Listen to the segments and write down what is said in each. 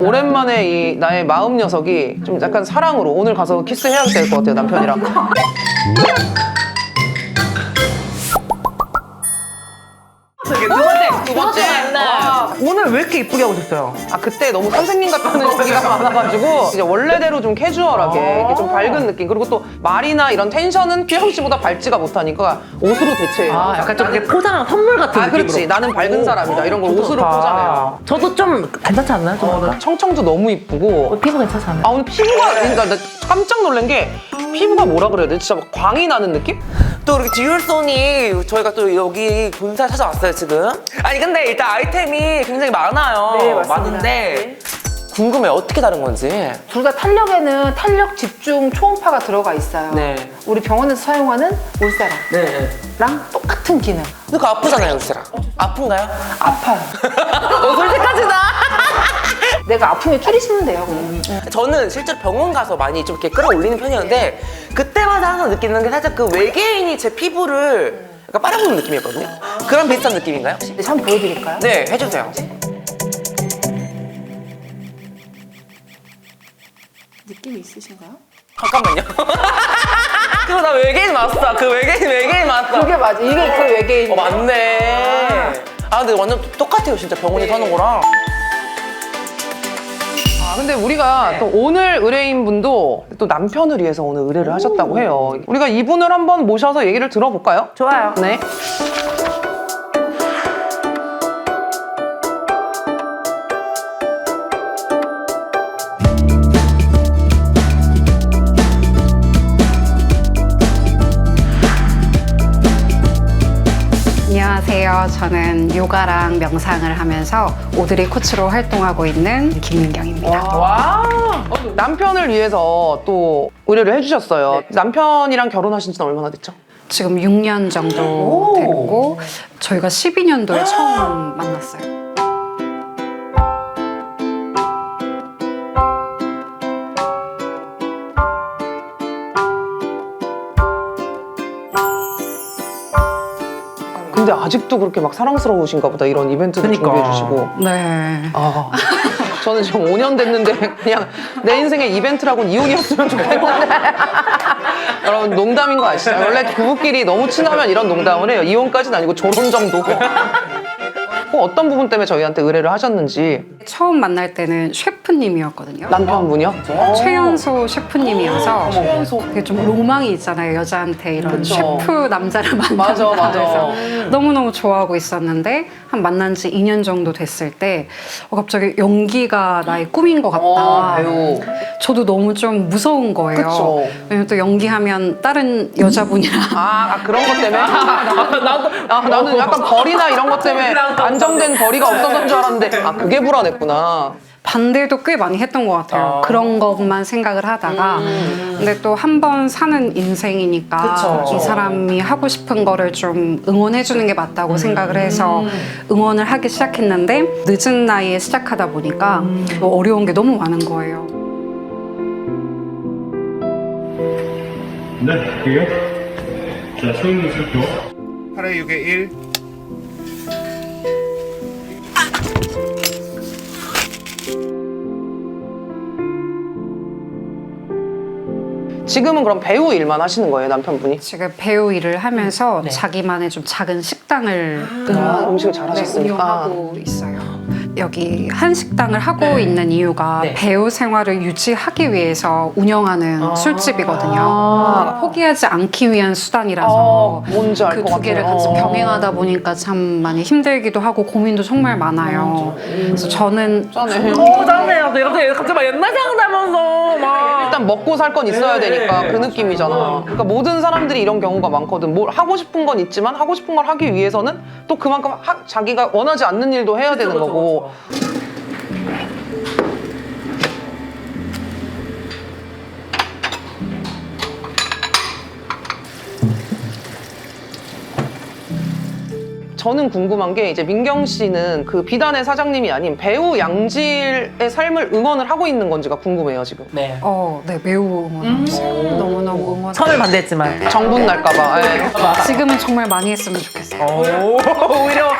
오랜만에 이 나의 마음 녀석이 좀 약간 사랑으로 오늘 가서 키스해야 될 것 같아요, 남편이랑. 두 번째. 오늘 왜 이렇게 이쁘게 하고 오셨어요? 아, 그때 너무 선생님 같다는 얘기가 많아가지고 이제 원래대로 좀 캐주얼하게 이렇게 좀 밝은 느낌. 그리고 또 말이나 이런 텐션은 평상시보다 밝지가 못하니까 옷으로 대체해요. 약간 좀 이렇게 포장한 선물 같은 느낌으로. 그렇지. 나는 밝은 사람이다. 이런 걸 옷으로 포장해요. 저도 좀 괜찮지 않나요? 좀 약간? 청청도 너무 이쁘고. 피부 괜찮지 않나요? 아, 오늘 피부가, 그러니까 나 깜짝 놀란 게 피부가 뭐라 그래야 돼? 진짜 막 광이 나는 느낌? 또 이렇게 듀얼송이 저희가 또 여기 본사에 찾아왔어요 지금. 아니 근데 일단 아이템이 굉장히 많아요. 네, 맞습니다. 많은데 궁금해 어떻게 다른 건지. 둘 다 탄력에는 탄력 집중 초음파가 들어가 있어요. 네. 우리 병원에서 사용하는 울세라랑 네. 똑같은 기능. 근데 그거 아프잖아요 울세라. 아픈가요? 아파요. 솔직하지다. 내가 아프면 줄이시면 돼요. 그냥. 저는 실제로 병원 가서 많이 좀 이렇게 끌어올리는 편이었는데 그때마다 항상 느끼는 게 살짝 그 외계인이 제 피부를 약간 빨아보는 느낌이었거든요. 그런 비슷한 느낌인가요? 혹시? 네, 한번 보여드릴까요? 네, 해주세요. 느낌이 있으신가요? 잠깐만요. 그거 나 외계인 맞다. 그 외계인 맞다. 그게 맞아. 이게 그 외계인. 맞네. 아 근데 완전 똑같아요 진짜 병원에 사는 거랑. 아, 근데 우리가 또 오늘 의뢰인 분도 또 남편을 위해서 오늘 의뢰를 하셨다고 해요. 우리가 이분을 한번 모셔서 얘기를 들어볼까요? 좋아요. 네. 안녕하세요. 저는 요가랑 명상을 하면서 오드리 코치로 활동하고 있는 김민경입니다. 와. 남편을 위해서 또 의뢰를 해주셨어요. 남편이랑 결혼하신 지는 얼마나 됐죠? 지금 6년 정도 됐고 저희가 12년도에 처음 만났어요. 근데 아직도 그렇게 막 사랑스러우신가 보다. 이런 이벤트도 그러니까. 준비해 주시고. 네. 아, 저는 지금 5년 됐는데 그냥 내 인생의 이벤트라고는 이혼이었으면 좋겠는데. 여러분 농담인 거 아시죠? 원래 부부끼리 너무 친하면 이런 농담을 해요. 이혼까지는 아니고 졸혼 정도. 어떤 부분 때문에 저희한테 의뢰를 하셨는지. 처음 만날 때는 셰프님이었거든요. 남편분이요? 최연소 셰프님이어서 되게 좀 로망이 있잖아요. 여자한테 이런 그쵸. 셰프 남자를 맞아, 만난다 맞아. 해서 너무너무 좋아하고 있었는데 한 만난 지 2년 정도 됐을 때 갑자기 연기가 나의 꿈인 것 같다. 배우. 저도 너무 좀 무서운 거예요. 그쵸. 왜냐면 또 연기하면 다른 여자분이랑 그런 것 때문에? 나는 약간 벌이나 이런 것 때문에 안정된 벌이가 없어서인 줄 알았는데 그게 불안했구나. 반대도 꽤 많이 했던 것 같아요. 그런 것만 생각을 하다가 근데 또 한 번 사는 인생이니까 그쵸. 이 사람이 하고 싶은 거를 좀 응원해 주는 게 맞다고 생각을 해서 응원을 하기 시작했는데 늦은 나이에 시작하다 보니까 또 어려운 게 너무 많은 거예요. 네, 그게요. 자, 소형물 살펴. 8에 6에 1. 지금은 그럼 배우 일만 하시는 거예요, 남편분이? 지금 배우 일을 하면서 자기만의 좀 작은 식당을 음식을 잘하셨으니까. 운영하고 있어요. 여기 한식당을 하고 있는 이유가 배우 생활을 유지하기 위해서 운영하는 술집이거든요. 포기하지 않기 위한 수단이라서 뭔지 알 그 것 두 개를 같아요. 같이 병행하다 보니까 참 많이 힘들기도 하고 고민도 정말 많아요. 그래서 저는 짠해. 짠해요. 이렇게 갑자기 막 옛날 생각나면서 막. 일단 먹고 살 건 있어야 되니까 그 느낌이잖아. 그러니까 모든 사람들이 이런 경우가 많거든. 뭘 하고 싶은 건 있지만 하고 싶은 걸 하기 위해서는 또 그만큼 자기가 원하지 않는 일도 해야 되는 거고. 저는 궁금한 게 이제 민경 씨는 그 비단의 사장님이 아닌 배우 양질의 삶을 응원을 하고 있는 건지가 궁금해요 지금. 네. 네, 매우 응원하고 너무너무 응원. 처음에 반대했지만. 정분 날까봐. 예. 지금은 정말 많이 했으면 좋겠어요. 오히려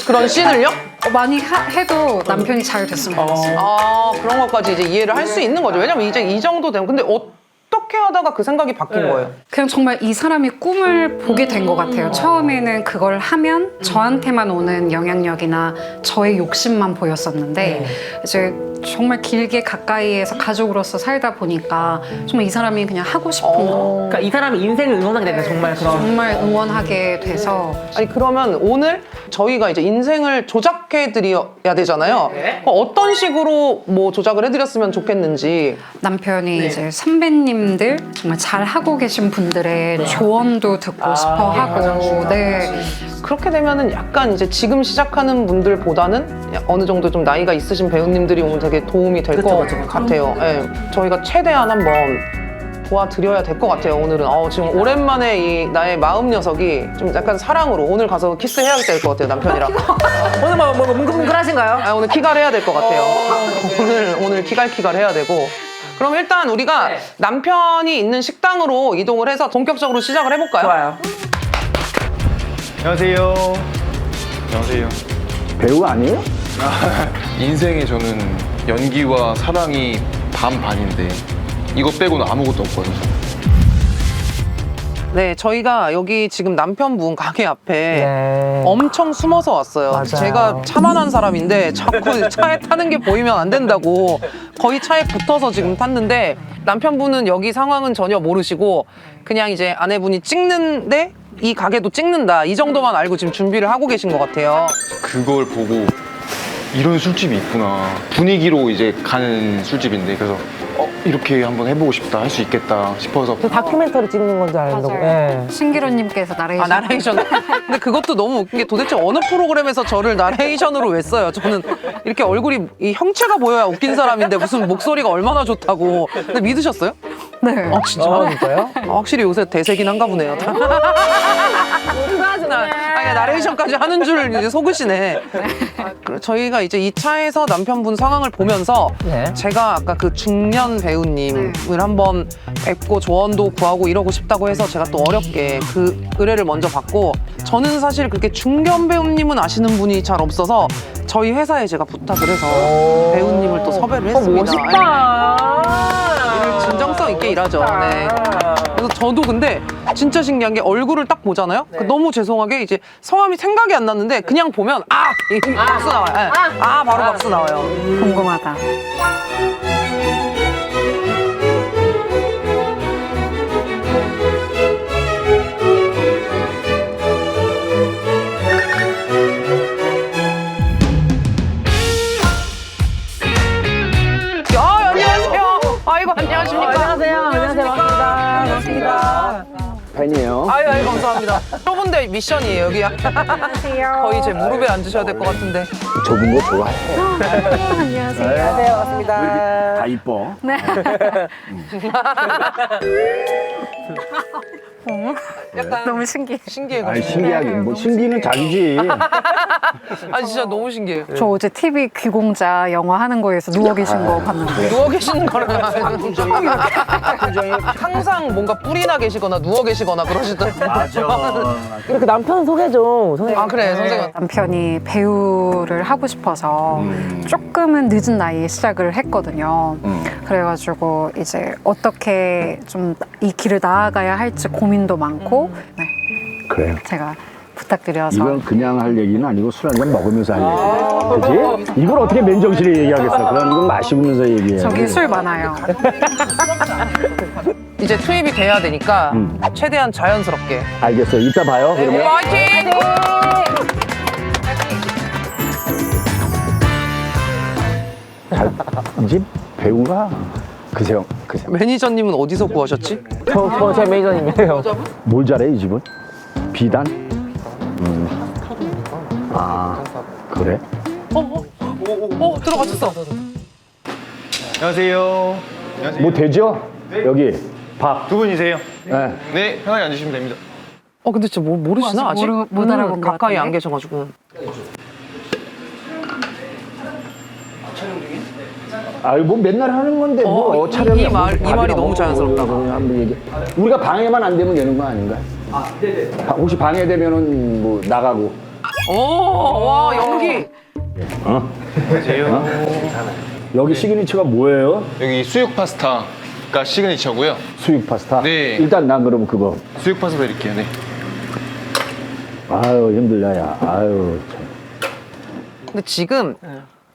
그런 씬을요? 많이 해도 남편이 잘 됐으면 좋겠어요. 아, 그런 것까지 이제 이해를 할 수 있는 거죠. 왜냐면 이제 이 정도 되면. 근데 어떻게 하다가 그 생각이 바뀐 거예요? 그냥 정말 이 사람이 꿈을 보게 된 것 같아요. 처음에는 그걸 하면 저한테만 오는 영향력이나 저의 욕심만 보였었는데 이제 정말 길게 가까이에서 가족으로서 살다 보니까 정말 이 사람이 그냥 하고 싶은 거 그러니까 이 사람이 인생을 응원하게 되네 정말 그런. 정말 응원하게 돼서 아니, 그러면 오늘 저희가 이제 인생을 조작해 드려야 되잖아요. 어떤 식으로 뭐 조작을 해드렸으면 좋겠는지. 남편이 이제 선배님들 정말 잘 하고 계신 분들의 조언도 듣고 싶어 하고 네. 그렇게 되면은 약간 이제 지금 시작하는 분들보다는 어느 정도 좀 나이가 있으신 배우님들이 오면 되게 도움이 될 것 같아요. 예, 저희가 최대한 한번 도와드려야 될 것 같아요. 오늘은 지금 오랜만에 이 나의 마음 녀석이 좀 약간 사랑으로 오늘 가서 키스해야 될 것 같아요, 남편이랑. 오늘 뭐 뭉글뭉글하신가요? 오늘 키갈 해야 될 것 같아요. 오늘 키갈 해야 되고. 그럼 일단 우리가 남편이 있는 식당으로 이동을 해서 본격적으로 시작을 해볼까요? 좋아요. 안녕하세요. 안녕하세요. 배우 아니에요? 인생에 저는 연기와 사랑이 반반인데 이거 빼고는 아무것도 없거든요. 네, 저희가 여기 지금 남편분 가게 앞에 네. 엄청 숨어서 왔어요. 맞아요. 제가 차만한 사람인데 자꾸 차에 타는 게 보이면 안 된다고 거의 차에 붙어서 지금 탔는데 남편분은 여기 상황은 전혀 모르시고 그냥 이제 아내분이 찍는데 이 가게도 찍는다 이 정도만 알고 지금 준비를 하고 계신 것 같아요. 그걸 보고 이런 술집이 있구나. 분위기로 이제 가는 술집인데 그래서 이렇게 한번 해보고 싶다, 할 수 있겠다 싶어서 다큐멘터리 찍는 건 줄 알고. 네. 신기로님께서 나레이션 나레이션. 근데 그것도 너무 웃긴 게 도대체 어느 프로그램에서 저를 나레이션으로 왜 써요? 저는 이렇게 얼굴이 이 형체가 보여야 웃긴 사람인데 무슨 목소리가 얼마나 좋다고. 근데 믿으셨어요? 네. 진짜? 진짜요? 확실히 요새 대세긴 한가 보네요. 나레이션까지 하는 줄 이제 속으시네. 저희가 이제 이 차에서 남편분 상황을 보면서 네. 제가 아까 그 중년 배우님을 한번 뵙고 조언도 구하고 이러고 싶다고 해서 제가 또 어렵게 그 의뢰를 먼저 받고 저는 사실 그렇게 중년 배우님은 아시는 분이 잘 없어서 저희 회사에 제가 부탁을 해서 배우님을 또 섭외를 했습니다. 멋있다. 일을 진정성 있게 일하죠. 네. 그래서 저도 근데 진짜 신기한 게 얼굴을 딱 보잖아요. 너무 죄송하게 이제 성함이 생각이 안 났는데 그냥 보면 이 박수 나와요. 네. 바로 박수 나와요. 궁금하다. 안녕하세요. 아이고 안녕하십니까. 안녕하세요. 반갑습니다. 팬이에요. 아유 감사합니다. 좁은데 미션이에요 여기. 안녕하세요. 거의 제 무릎에 앉으셔야 될 것 같은데. 좁은 거 좋아해. 안녕하세요. 반갑습니다. 다 이뻐. 약간 너무 신기해. 신기해요. 아니 신기하긴 뭐 신기는 자기지. 진짜 너무 신기해요. 저 어제 TV 귀공자 영화 하는 거에서 누워 계신 거 봤는데 누워 계시는 거를 항상 뭔가 뿔이나 계시거나 누워 계시거나 그러시더라고요. 맞아. 이렇게 남편 소개 좀. 선생님. 그래 선생님. 남편이 배우를 하고 싶어서 조금은 늦은 나이에 시작을 했거든요. 그래가지고 이제 어떻게 좀 이 길을 나아가야 할지 고민도 많고 네, 그래요. 제가 부탁드려서 이건 그냥 할 얘기는 아니고 술 한잔 먹으면서 할 얘기. 그치? 이걸 어떻게 맨정신에 얘기하겠어. 그런 건 마시면서 얘기해. 저기 술 많아요. 이제 투입이 돼야 되니까 최대한 자연스럽게. 알겠어요. 이따 봐요. 그러면. 화이팅! 이제 배우가 그세요. 매니저님은 어디서 구하셨지? 제 매니저님이에요. 뭘 잘해 이 집은? 비단? 그래? 들어가셨어. 안녕하세요. 안녕하세요. 뭐 되죠? 여기 밥. 두 분이세요? 네. 네, 편하게 앉으시면 됩니다. 근데 진짜 모르시나 아직? 못 알아본 것 가까이 같은데? 안 계셔가지고. 아유 뭐 맨날 하는 건데 뭐 촬영이 이 말이 너무 자연스럽다. 한번 얘기. 우리가 방해만 안 되면 되는 거 아닌가? 네네. 혹시 방해되면은 뭐 나가고. 와 연기. 어? 여기 시그니처가 뭐예요? 여기 수육 파스타가 시그니처고요. 수육 파스타? 네. 일단 난 그럼 그거. 수육 파스타 드릴게요. 네. 아유, 힘들다, 야. 아유, 참. 근데 지금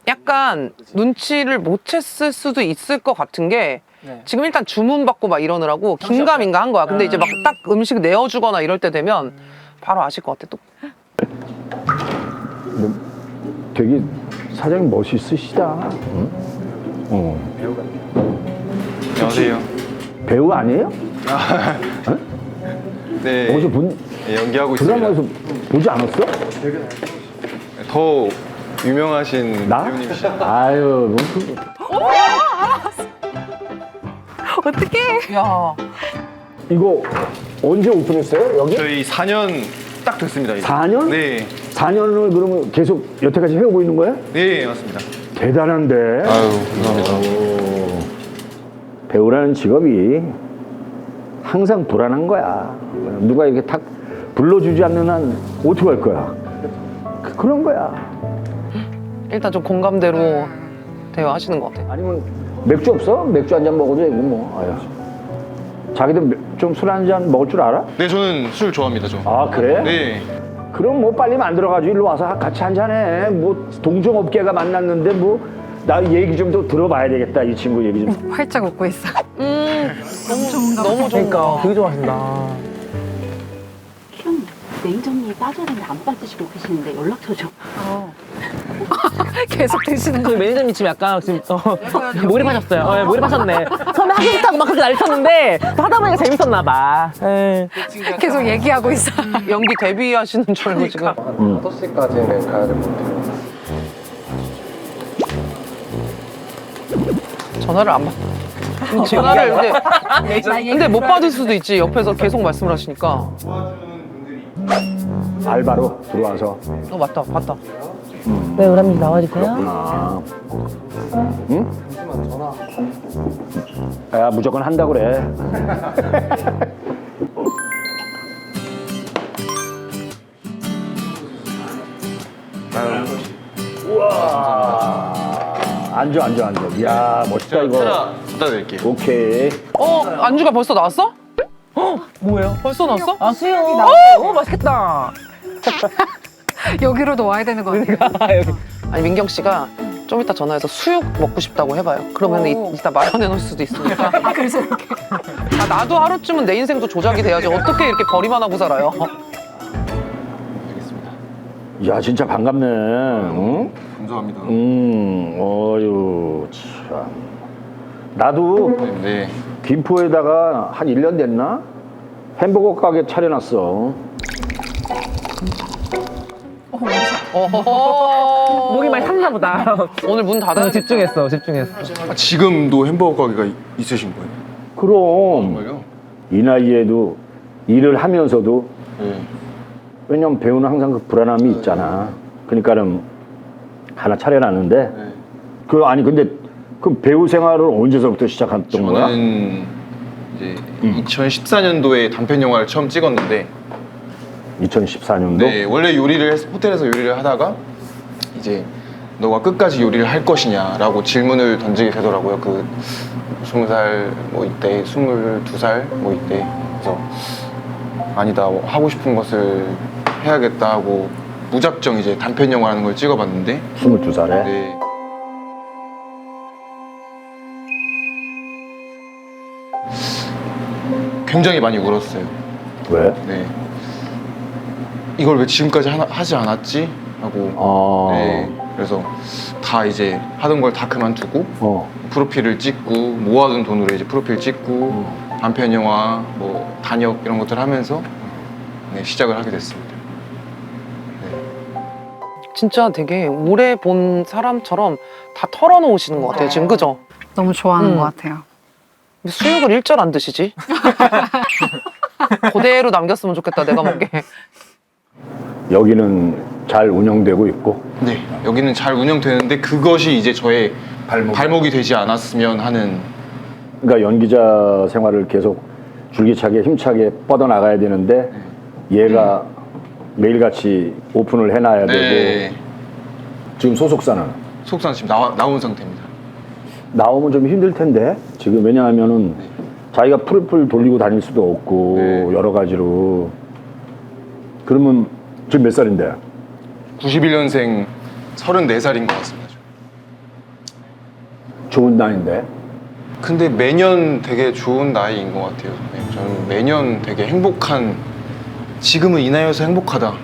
약간 눈치를 못 챘을 수도 있을 것 같은 게 지금 일단 주문 받고 막 이러느라고 긴가민가 한 거야. 근데 이제 막 딱 음식 내어주거나 이럴 때 되면 바로 아실 것 같아. 또 되게 사장님 멋있으시다. 응? 안녕하세요. 배우 아니에요? 네. 어디서 본 네, 연기하고 있습니다. 드라마에서 보지 않았어? 더 유명하신 나? 배우님이시죠. 아유, 뭐 야, 이거 언제 오픈했어요? 여기? 저희 4년 딱 됐습니다. 이제. 4년? 네. 4년을 그러면 계속 여태까지 해오고 있는 거야? 네, 맞습니다. 대단한데. 아유, 감사합니다. 배우라는 직업이 항상 불안한 거야. 누가 이렇게 탁 불러주지 않는 한 어떻게 할 거야? 그런 거야. 일단 좀 공감대로 대화하시는 것 같아. 아니면 맥주 없어? 맥주 한 잔 먹어도 되고 뭐. 아유. 자기들 좀 술 한 잔 먹을 줄 알아? 네, 저는 술 좋아합니다, 저. 아 그래? 네. 그럼 뭐 빨리 만들어가지고 일로 와서 같이 한잔해. 뭐 동종업계가 만났는데 뭐 나 얘기 좀 더 들어봐야 되겠다. 이 친구 얘기 좀. 활짝 웃고 있어. 너무 좋은 거. 되게 좋아하신다. 형 매니저님이 빠져야 되는데 안 빠지시고 계시는데 연락처 좀. 계속 드시는 그 거. 매니저님 지금 약간 지금 몰입하셨어요. 네, 몰입하셨네. 처음에 하기 싫다고 막 그렇게 난리 쳤는데 하다 보니까 재밌었나 봐. 네. 계속 얘기하고 있어. 연기 데뷔하시는 줄 알고 지금. 5시까지는 가야 될 것 같아요. 전화를 안 받. 전화를 근데 못 받을 수도 있지. 옆에서 계속 말씀을 하시니까. 알바로 들어와서. 맞다, 봤다. 네, 우람님 나와주세요. 아. 응? 야 무조건 한다 그래. 우와. 앉아. 이야 멋있다 이거. 하나 갖다 드릴게요. 오케이. 안주가 벌써 나왔어? 뭐예요? 벌써 나왔어? 아, 수영. 오, 맛있겠다. 여기로도 와야 되는 거 같아요. 아니 민경 씨가 좀 이따 전화해서 수육 먹고 싶다고 해봐요. 그러면 이따 마련해 놓을 수도 있으니까. 그래서 이렇게. 나도 하루쯤은 내 인생도 조작이 돼야지. 어떻게 이렇게 벌이만 하고 살아요? 야 진짜 반갑네. 응? 감사합니다. 어유 참. 나도 네. 김포에다가 한 1년 됐나? 햄버거 가게 차려놨어. 목이 많이 탔나 보다. 오늘 문 닫아야 돼. 집중했어. 아, 지금도 햄버거 가게가 있으신 거예요? 그럼 정말요? 이 나이에도 일을 하면서도 네. 왜냐면 배우는 항상 그 불안함이 있잖아. 그러니까는 하나 차려놨는데 네. 근데 그 배우 생활을 언제서부터 시작했던 거야? 저는 이제 2014년도에 단편 영화를 처음 찍었는데 2014년도? 네, 원래 호텔에서 요리를 하다가 이제 너가 끝까지 요리를 할 것이냐라고 질문을 던지게 되더라고요. 그 20살 뭐 이때 22살 뭐 이때 그래서 아니다 하고 싶은 것을 해야겠다 하고 무작정 이제 단편 영화라는 걸 찍어봤는데 22살에? 네. 굉장히 많이 울었어요. 왜? 네. 이걸 왜 지금까지 하지 않았지? 하고 네. 그래서 다 이제 하던 걸 다 그만두고 프로필을 찍고 모아둔 돈으로 이제 프로필 찍고 단편 영화, 뭐 단역 이런 것들 하면서 네, 시작을 하게 됐습니다. 진짜 되게 오래 본 사람처럼 다 털어놓으시는 것 같아요. 지금 그죠? 너무 좋아하는 것 같아요. 수육을 일절 안 드시지? 그대로 남겼으면 좋겠다. 내가 먹게. 여기는 잘 운영되고 있고 네, 여기는 잘 운영되는데 그것이 이제 저의 발목이 되지 않았으면 하는. 그러니까 연기자 생활을 계속 줄기차게 힘차게 뻗어나가야 되는데 얘가 매일같이 오픈을 해놔야 네. 되고 지금 소속사는 속상 지금 나온 상태입니다. 나오면 좀 힘들 텐데 지금 왜냐하면은 자기가 풀풀 돌리고 다닐 수도 없고 네. 여러 가지로. 그러면 지금 몇 살인데? 91년생 34살인 것 같습니다. 좋은 나이인데. 근데 매년 되게 좋은 나이인 것 같아요. 저는 매년 되게 행복한, 지금은 이 나이여서 행복하다,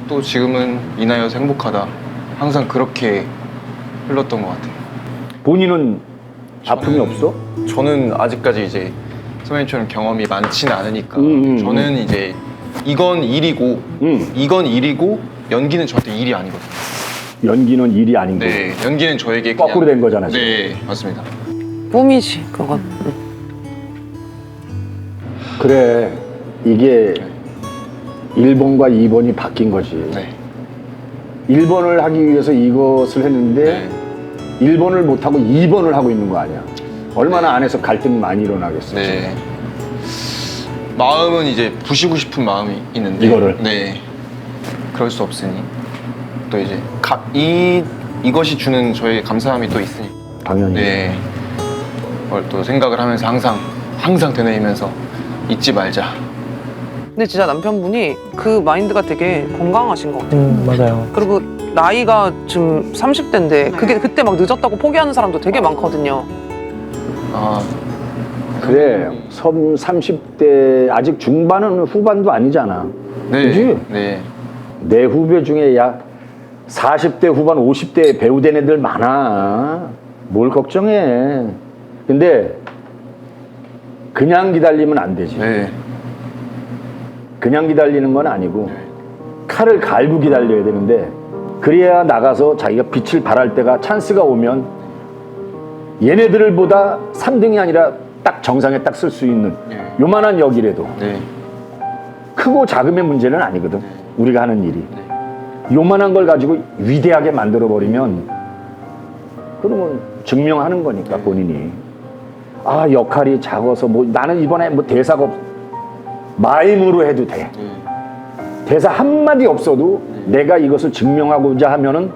또 지금은 이 나이여서 행복하다, 항상 그렇게 흘렀던 것 같아요. 본인은 아픔이 없어? 저는 아직까지 이제 선배님처럼 경험이 많지는 않으니까 저는 이제 이건 일이고 이건 일이고 연기는 저한테 일이 아니거든요. 연기는 일이 아닌 거. 네, 연기는 저에게 그냥 거꾸로 된 거잖아, 지금. 네, 맞습니다. 꿈이지 그건. 그래, 이게 1번과 2번이 바뀐 거지. 네. 1번을 하기 위해서 이것을 했는데 1번을 못하고 2번을 하고 있는 거 아니야. 얼마나 안에서 갈등이 많이 일어나겠어. 네. 마음은 이제 부시고 싶은 마음이 있는데 이거를? 네. 그럴 수 없으니 또 이제 이것이 주는 저의 감사함이 또 있으니 당연히. 네. 그걸 또 생각을 하면서 항상 되뇌이면서 잊지 말자. 근데 진짜 남편분이 그 마인드가 되게 건강하신 것 같아요. 맞아요. 그리고 나이가 지금 30대인데 그게 그때 막 늦었다고 포기하는 사람도 되게 많거든요. 아, 그래, 30대 아직 중반은 후반도 아니잖아. 네. 그지? 네. 내 후배 중에 약 40대 후반 50대 배우 된 애들 많아. 뭘 걱정해. 근데 그냥 기다리면 안 되지. 네. 그냥 기다리는 건 아니고 칼을 갈고 기다려야 되는데 그래야 나가서 자기가 빛을 발할 때가 찬스가 오면 얘네들보다 3등이 아니라 딱 정상에 딱 쓸 수 있는 요만한 역이라도 네. 크고 작음의 문제는 아니거든. 우리가 하는 일이 요만한 걸 가지고 위대하게 만들어버리면 그러면 증명하는 거니까 본인이 아 역할이 작아서 뭐 나는 이번에 뭐 대사가 없 마임으로 해도 돼. 대사 한마디 없어도 내가 이것을 증명하고자 하면은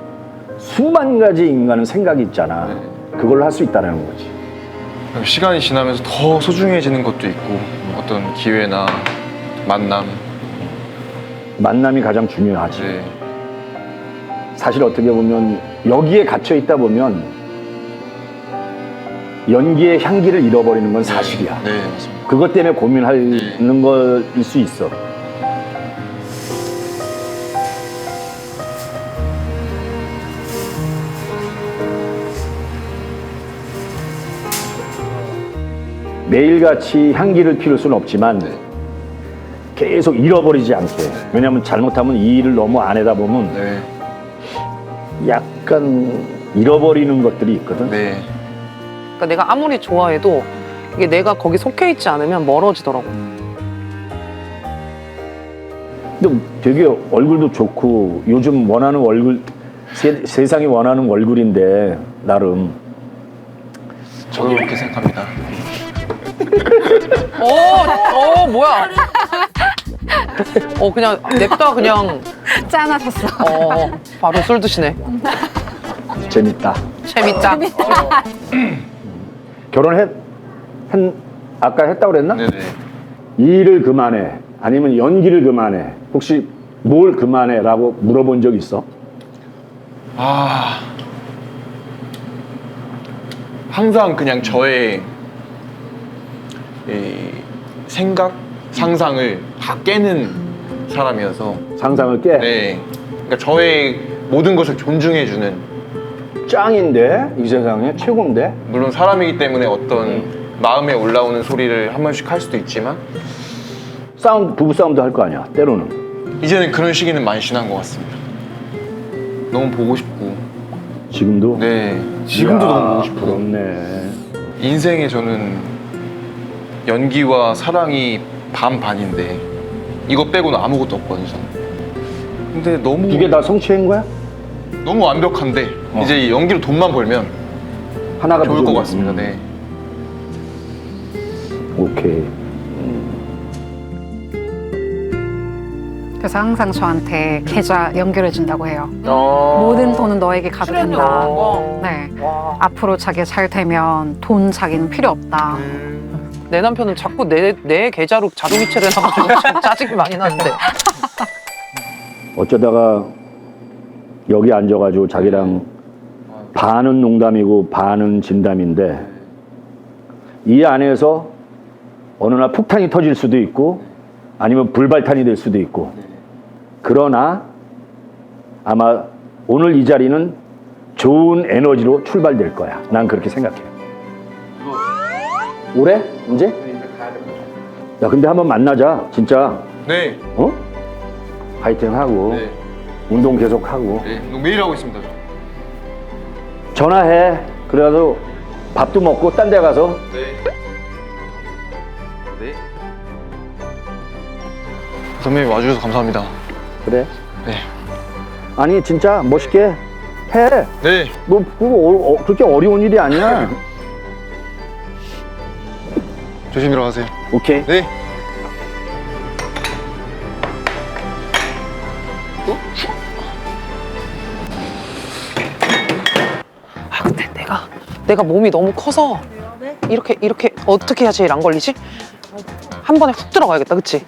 수만 가지 인간은 생각이 있잖아. 그걸 할 수 있다는 거지. 시간이 지나면서 더 소중해지는 것도 있고 어떤 기회나 만남이 가장 중요하지. 네. 사실 어떻게 보면 여기에 갇혀 있다 보면 연기의 향기를 잃어버리는 건 사실이야. 네, 맞습니다. 그것 때문에 고민하는 거일 수 있어. 매일같이 향기를 피울 수는 없지만 계속 잃어버리지 않게. 왜냐하면 잘못하면 이 일을 너무 안 하다 보면 네. 약간 잃어버리는 것들이 있거든. 네. 그러니까 내가 아무리 좋아해도 이게 내가 거기 속해 있지 않으면 멀어지더라고. 근데 되게 얼굴도 좋고 요즘 원하는 얼굴 세상이 원하는 얼굴인데 나름 저도 그렇게 생각합니다. 뭐야? 그냥 냅다 그냥 짠하셨어. 바로 술 드시네. 재밌다. 재밌다. 아까 했다고 그랬나? 네네. 이 일을 그만해 아니면 연기를 그만해 혹시 뭘 그만해 라고 물어본 적 있어? 항상 그냥 저의 이 생각, 상상을 다 깨는 사람이어서 상상을 깨? 네. 그러니까 저의 모든 것을 존중해주는 짱인데 이 세상에 최고인데. 물론 사람이기 때문에 어떤 마음에 올라오는 소리를 한 번씩 할 수도 있지만 부부싸움도 할 거 아니야 때로는. 이제는 그런 시기는 많이 지난 것 같습니다. 너무 보고 싶고 지금도? 네, 지금도 이야, 너무 보고 싶고 부럽네. 인생에 저는 연기와 사랑이 반반인데 이거 빼고는 아무것도 없거든요. 저는. 근데 너무 두 개 다 성취한 거야? 너무 완벽한데 이제 연기로 돈만 벌면 하나가 좋을 것 부족해. 같습니다. 네. 오케이. 그래서 항상 저한테 계좌 연결해 준다고 해요. 모든 돈은 너에게 가도 된다. 네. 앞으로 자기가 잘 되면 돈 자기는 필요 없다. 내 남편은 자꾸 내 계좌로 자동 이체를 해놔가지고 짜증이 많이 나는데. 어쩌다가 여기 앉아가지고 자기랑 반은 농담이고 반은 진담인데 이 안에서 어느 날 폭탄이 터질 수도 있고 아니면 불발탄이 될 수도 있고 그러나 아마 오늘 이 자리는 좋은 에너지로 출발될 거야. 난 그렇게 생각해. 올해? 이제? 야 근데 한번 만나자 진짜. 네. 어? 파이팅 하고 네. 운동 계속 하고 네. 운동 매일 하고 있습니다. 전화해. 그래가지고 밥도 먹고 딴 데 가서. 네. 네. 선배님 와주셔서 감사합니다. 그래. 네. 아니 진짜 멋있게 해. 네. 뭐 그거 그렇게 어려운 일이 아니야. 조심히 들어가세요. 오케이. 네. 아 근데 내가 몸이 너무 커서 이렇게 어떻게 해야 제일 안 걸리지? 한 번에 훅 들어가야겠다, 그치?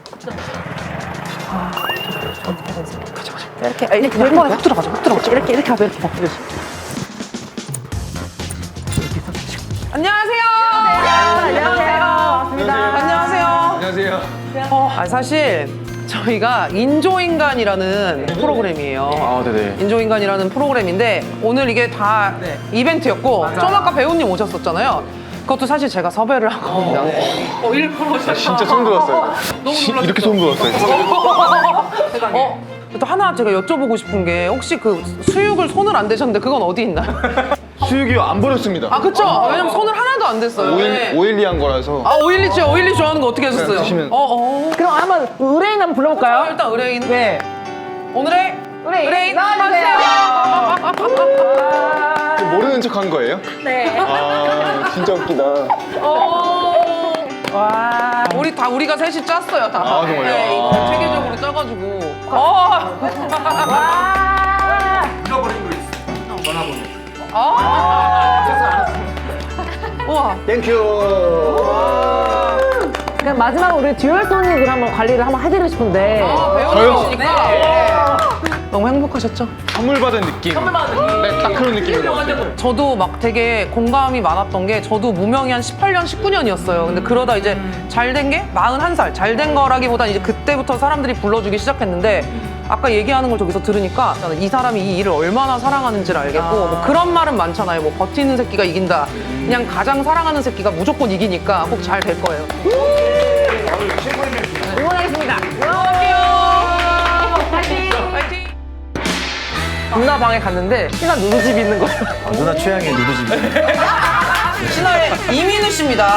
가자. 이렇게 한 번에 훅 들어가자. 이렇게 하고 이렇게. 안녕하세요. 안녕하세요. 사실 저희가 인조인간이라는 프로그램이에요. 아, 네네. 인조인간이라는 프로그램인데 오늘 이게 다 이벤트였고 좀 아까 배우님 오셨었잖아요. 그것도 사실 제가 섭외를 한 겁니다. 1% 진짜 소름 돋았어요. 이렇게 소름 돋았어요. 또 하나 제가 여쭤보고 싶은 게 혹시 그 수육을 손을 안 대셨는데 그건 어디 있나요? 수육이요 안 버렸습니다. 아 그쵸? 왜냐면 손을 하나도 안 댔어요. 네. 512 한 거라서. 아 오일리 좋아하는 거 어떻게 하셨어요? 드시면. 그럼 한번 의뢰인 한번 불러볼까요? 일단 의뢰인. 네. 오늘의 의뢰인 나와주세요. 모르는 척 한 거예요? 네. 아, 진짜 웃기다. 와. 우리가 셋이 짰어요 다. 아, 정말요? 네, 이거 아. 체계적으로 짜가지고. 와. 우와. 땡큐. 그럼 마지막으로 우리 듀얼 소닉을 한번 관리를 한번 해드리고 싶은데. 배우님이시니까 너무 행복하셨죠? 선물 받은 느낌. 네, 딱 그런 느낌인 것 같아요. 저도 막 되게 공감이 많았던 게 저도 무명이 한 18년, 19년이었어요. 근데 그러다 이제 잘 된 게 41살. 잘 된 거라기보단 이제 그때부터 사람들이 불러주기 시작했는데 아까 얘기하는 걸 저기서 들으니까 이 사람이 이 일을 얼마나 사랑하는지를 알겠고 뭐 그런 말은 많잖아요. 뭐 버티는 새끼가 이긴다. 그냥 가장 사랑하는 새끼가 무조건 이기니까 꼭 잘 될 거예요. 응원하겠습니다. 파이팅! 누나 방에 갔는데 신화 누누집이 있는 거예요. 누나 취향의 누드집이네. 신화의 이민우 씨입니다.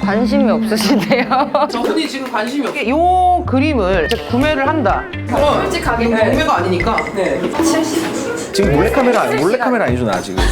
관심이 없으시대요. 저분이 지금 관심이 없게 이 그림을 이제 구매를 한다. 그럼 솔직하게 경매가 아니니까. 지금 몰래카메라 아니죠, 나 지금.